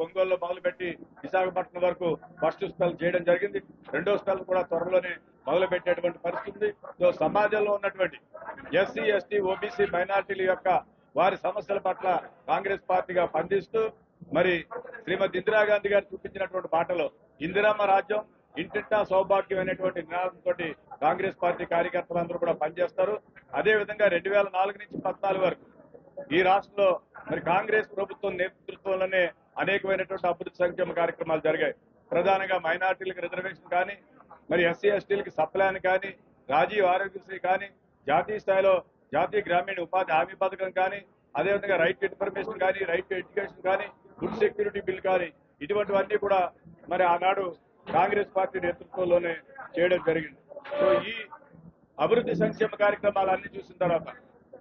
ఒంగోలులో మొదలుపెట్టి విశాఖపట్నం వరకు ఫస్ట్ స్పెల్ చేయడం జరిగింది. రెండో స్పెల్ కూడా త్వరలోనే మొదలు పెట్టేటువంటి పరిస్థితి. సో సమాజంలో ఉన్నటువంటి ఎస్సీ ఎస్టీ ఓబీసీ మైనార్టీల యొక్క వారి సమస్యల పట్ల కాంగ్రెస్ పార్టీగా పనిచేస్తూ మరి శ్రీమతి ఇందిరాగాంధీ గారు చూపించినటువంటి బాటలో ఇందిరమ్మ రాజ్యం ఇంటింటా సౌభాగ్యం అనేటువంటి నినాదంతో కాంగ్రెస్ పార్టీ కార్యకర్తలందరూ కూడా పనిచేస్తారు. అదేవిధంగా 2004 నుంచి 2014 వరకు ఈ రాష్ట్రంలో మరి కాంగ్రెస్ ప్రభుత్వం నేతృత్వంలోనే అనేకమైనటువంటి అభివృద్ధి సంక్షేమ కార్యక్రమాలు జరిగాయి. ప్రధానంగా మైనార్టీలకు రిజర్వేషన్ కానీ, మరి ఎస్సీ ఎస్టీలకి సప్లాన్ కానీ, రాజీవ్ ఆరోగ్యశ్రీ కానీ, జాతీయ స్థాయిలో జాతీయ గ్రామీణ ఉపాధి హామీ పథకం కానీ, అదేవిధంగా రైట్ టు ఇన్ఫర్మేషన్ కానీ, రైట్ టు ఎడ్యుకేషన్ కానీ, ఫుడ్ సెక్యూరిటీ బిల్ కానీ, ఇటువంటివన్నీ కూడా మరి ఆనాడు కాంగ్రెస్ పార్టీ నేతృత్వంలోనే చేయడం జరిగింది. సో ఈ అభివృద్ధి సంక్షేమ కార్యక్రమాలన్నీ చూసిన తర్వాత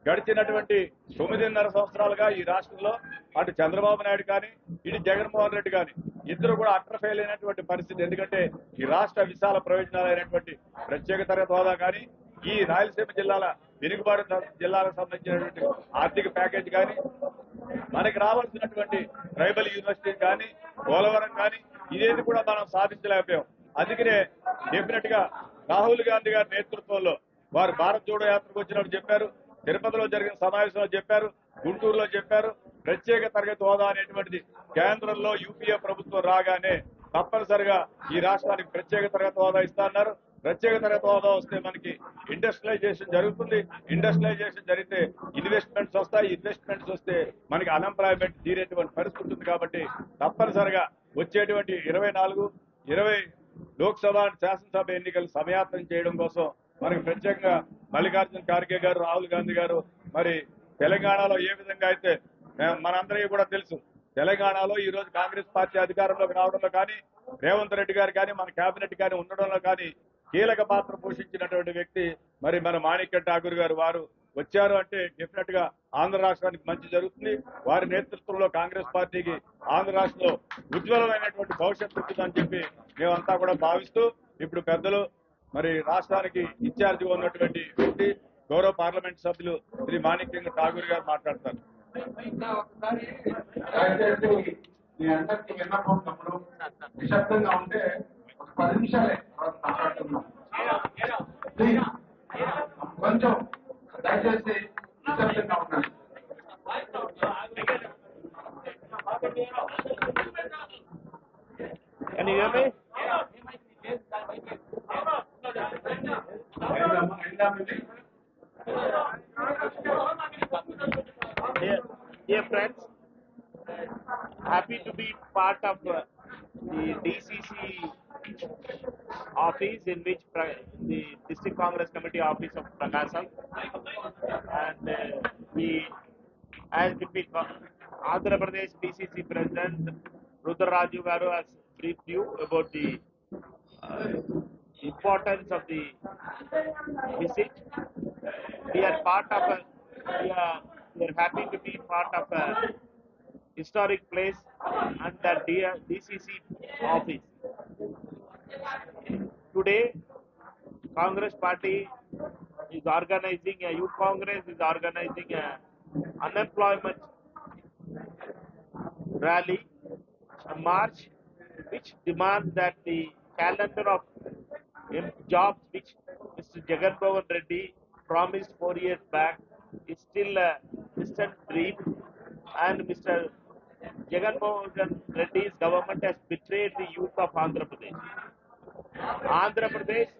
గడిచినటువంటి 9.5 సంవత్సరాలుగా ఈ రాష్ట్రంలో అటు చంద్రబాబు నాయుడు కానీ, ఇటు జగన్మోహన్ రెడ్డి కానీ ఇద్దరు కూడా అట్టర్ ఫెయిల్ అయినటువంటి పరిస్థితి. ఎందుకంటే ఈ రాష్ట్ర విశాల ప్రయోజనాలైనటువంటి ప్రత్యేక తరగతి హోదా కానీ, ఈ రాయలసీమ జిల్లాల వెనుకబాటు జిల్లాలకు సంబంధించినటువంటి ఆర్థిక ప్యాకేజ్ కానీ, మనకి రావాల్సినటువంటి ట్రైబల్ యూనివర్సిటీ కానీ, పోలవరం కానీ ఇదేది కూడా మనం సాధించలేకపోయాం. అందుకనే డెఫినెట్ గా రాహుల్ గాంధీ గారి నేతృత్వంలో వారు భారత్ జోడో యాత్రకు వచ్చినప్పుడు చెప్పారు, తిరుపతిలో జరిగిన సమావేశంలో చెప్పారు, గుంటూరులో చెప్పారు, ప్రత్యేక తరగతి హోదా అనేటువంటిది కేంద్రంలో యూపీఏ ప్రభుత్వం రాగానే తప్పనిసరిగా ఈ రాష్ట్రానికి ప్రత్యేక తరగతి హోదా ఇస్తారన్నారు. ప్రత్యేక తరగతి హోదా వస్తే మనకి ఇండస్ట్రియలైజేషన్ జరుగుతుంది. ఇండస్ట్రియలైజేషన్ జరిగితే ఇన్వెస్ట్మెంట్స్ వస్తాయి. ఇన్వెస్ట్మెంట్స్ వస్తే మనకి అన్ఎంప్లాయ్మెంట్ తీరేటువంటి పరిస్థితి ఉంటుంది. కాబట్టి తప్పనిసరిగా వచ్చేటువంటి 24, 20 లోక్సభ శాసనసభ ఎన్నికలు సమయాత్తం చేయడం కోసం మనకి ప్రత్యేకంగా మల్లికార్జున ఖార్గే గారు, రాహుల్ గాంధీ గారు మరి తెలంగాణలో ఏ విధంగా అయితే మనందరికీ కూడా తెలుసు, తెలంగాణలో ఈ రోజు కాంగ్రెస్ పార్టీ అధికారంలోకి రావడంలో కానీ, రేవంత్ రెడ్డి గారు కానీ, మన కేబినెట్ కానీ ఉండడంలో కానీ కీలక పాత్ర పోషించినటువంటి వ్యక్తి మరి మన మాణిక్య ఠాకూర్ గారు. వారు వచ్చారు అంటే డెఫినెట్ గా ఆంధ్ర రాష్ట్రానికి మంచి జరుగుతుంది. వారి నేతృత్వంలో కాంగ్రెస్ పార్టీకి ఆంధ్ర రాష్ట్రంలో ఉజ్వలమైనటువంటి భవిష్యత్తు ఉంటుందని చెప్పి మేమంతా కూడా భావిస్తూ ఇప్పుడు పెద్దలు మరి రాష్ట్రానికి ఇన్ఛార్జిగా ఉన్నటువంటి వ్యక్తి గౌరవ పార్లమెంట్ సభ్యులు శ్రీ మాణిక్య ఠాకూర్ గారు మాట్లాడతారు. నిశ్శబ్దంగా ఉంటే ఒక 10 నిమిషాలే మాట్లాడుతున్నాం. కొంచెం దయచేసి నిశ్శబ్దంగా ఉండండి. Can you hear me? Dear friends, happy to be part of the DCC office in which the District Congress Committee office of Prakasam, and we, as the Andhra Pradesh DCC President Rudra Raju Garu has briefed you about the importance of the visit. We are happy to be part of a historic place and the DCC office. Today, Congress Party is organizing, a youth Congress is organizing a unemployment rally, a march, which demands that the calendar of jobs which Mr. Jagan Mohan Reddy promised 4 years back is still a distant dream, and Mr. Jagan Mohan Reddy's government has betrayed the youth of Andhra Pradesh. Andhra Pradesh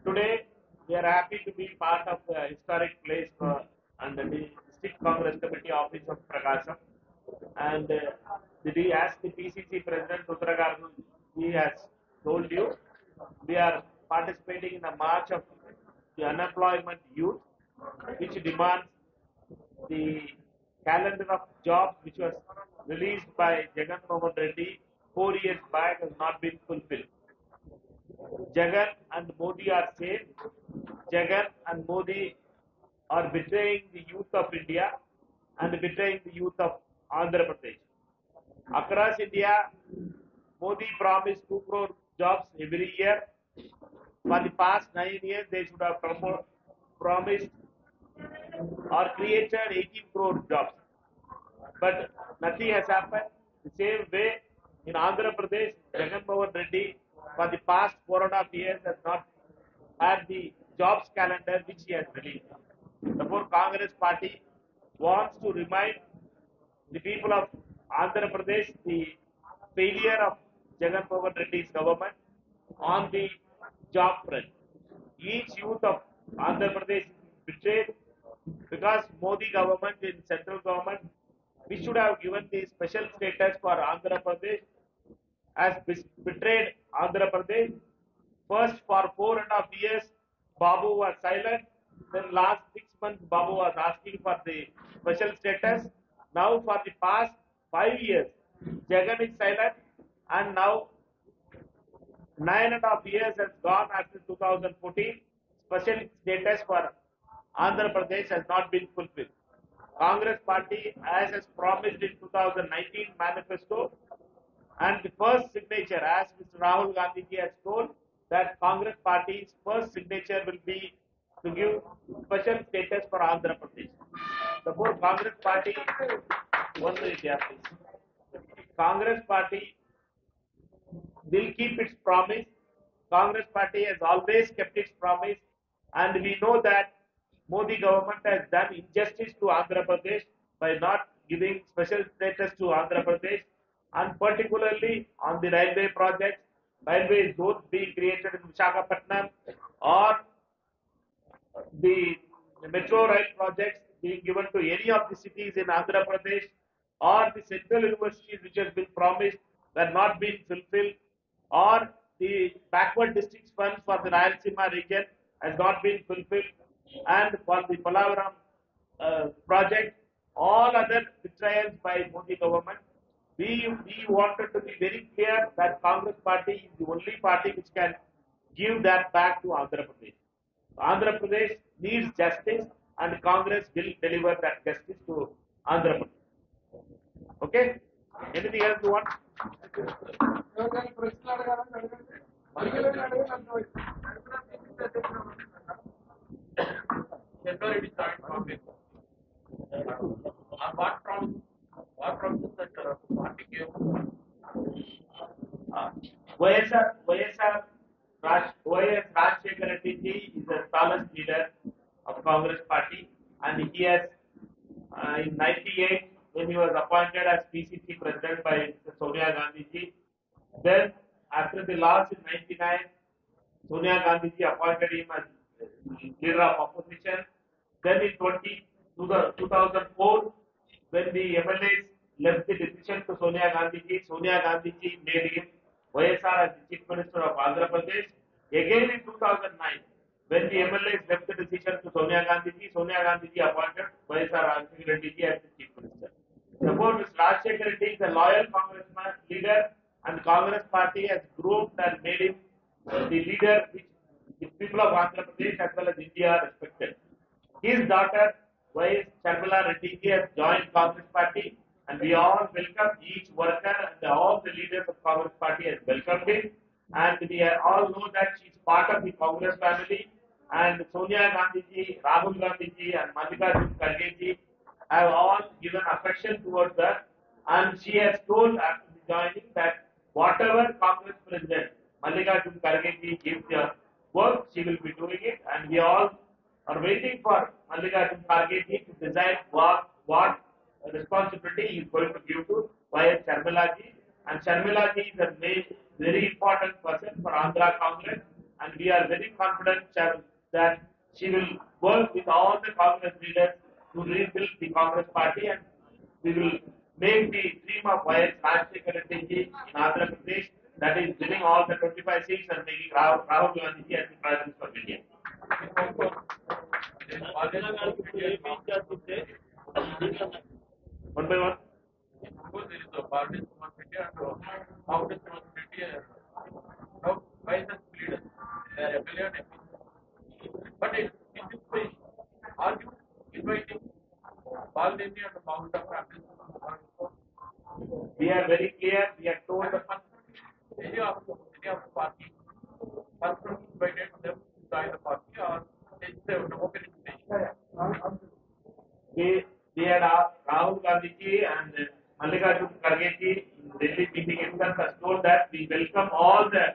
today we are happy to be part of the historic place and the District Congress Committee office of Prakasam, and as the PCC President Rudra Garu, he has told you, we are participating in a march of the unemployment youth, which demands the calendar of jobs which was released by Jagan Mohan Reddy 4 years back has not been fulfilled. Jagan and Modi are same. Jagan and Modi are betraying the youth of India and betraying the youth of Andhra Pradesh. Across India, Modi promised 2 crore jobs every year. For the past 9 years, they should have promised or created 18 crore jobs. But nothing has happened. The same way in Andhra Pradesh, Jagan Mohan Reddy for the past 4.5 years has not had the jobs calendar which he has released. Therefore, Congress party wants to remind the people of Andhra Pradesh the failure of Jagan Mohan Reddy's government on the job front. Each youth of Andhra Pradesh is betrayed because Modi government in central government, we should have given the special status for Andhra Pradesh as betrayed Andhra Pradesh. First, for 4.5 years, Babu was silent. Then last 6 months, Babu was asking for the special status. Now, for the past 5 years, Jagan is silent, and now 9.5 years has gone after 2014. Special status for Andhra Pradesh has not been fulfilled. Congress party, as has promised in 2019 manifesto, and the first signature, as Mr. Rahul Gandhi ji has told, that Congress party's first signature will be to give special status for Andhra Pradesh. Therefore, Congress party, 1 minute, yeah, please. Congress party will keep its promise. Congress party has always kept its promise, and we know that Modi government has done injustice to Andhra Pradesh by not giving special status to Andhra Pradesh, and particularly on the railway projects, railway zones being created in Visakhapatnam, or the metro rail projects being given to any of the cities in Andhra Pradesh, or the central universities which has been promised were not being fulfilled, or the backward districts funds for the Rayalaseema region has not been fulfilled, and for the Polavaram project, all other betrayals by Modi government. We wanted to be very clear that Congress party is the only party which can give that back to Andhra Pradesh. Andhra Pradesh needs justice, and Congress will deliver that justice to Andhra Pradesh. Okay? Anything else you want? ఎవరికైనా ప్రశ్నలు అడగాలని అడగండి. మహిళలను అడగాలి. February started from what from the party gave YS Rajshekar Reddy ji is the tallest leader of Congress party, and he has in 98 when he was appointed as PCC president by Sonia Gandhi ji. Then after the loss in 99, Sonia Gandhi ji appointed him as leader of opposition. Then in 2004, when the MLAs left the decision to Sonia Gandhi ji made him YSR as the Chief Minister of Andhra Pradesh. Again in 2009, when the MLAs left the decision to Sonia Gandhi ji appointed YSR Rajshekar Reddy ji as the Chief Minister. Therefore, Mr. Rajshekar Reddy is a loyal congressman leader, and Congress party has groomed and made him the leader which the people of Andhra Pradesh as well as India respected. His daughter, Y.S. Sharmila Reddy ji, has joined Congress party, and we all welcome each worker, and all the leaders of Congress party has welcomed him, and we all know that she is part of the Congress family, and Sonia Gandhi ji, Rahul Gandhi ji, and Mallikarjun Kharge ji have all given affection towards her, and she has told after the joining that whatever Congress president Mallikarjun Kharge ji gives her work, she will be doing it, and we all are waiting for Mallikarjun Kharge ji to decide what responsibility he is going to give to Y.S. Sharmila ji. And Sharmila ji is a very important person for Andhra Congress, and we are very confident that she will work with all the Congress leaders to rebuild the Congress party, and we will make the dream of Y.S. Rajshekar Reddy ji in Andhra Pradesh, that is winning all the 25 seats and making Rahul Gandhi ji as the Prime Minister of India. by one. Suppose there is a party Suman Reddy and after Suman Reddy, now vice leaders, they are MLA and MP. But in this way, are you inviting Balneni and Mount of families? We are very clear. We are told Any of the party person invited them to join the party or it's an open invitation. they had asked Rahul Gandhi ji and Mallikarjun Kharge ji in Delhi meeting itself has told that we welcome all the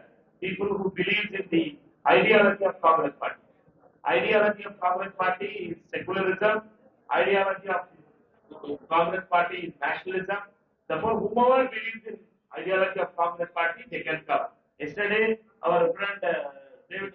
people who believe in the ideology of Congress Party. Ideology of Congress Party is secularism. Ideology of Congress Party is nationalism. Therefore, whomever believes in ideology of Congress Party, they can come. Yesterday, our friend David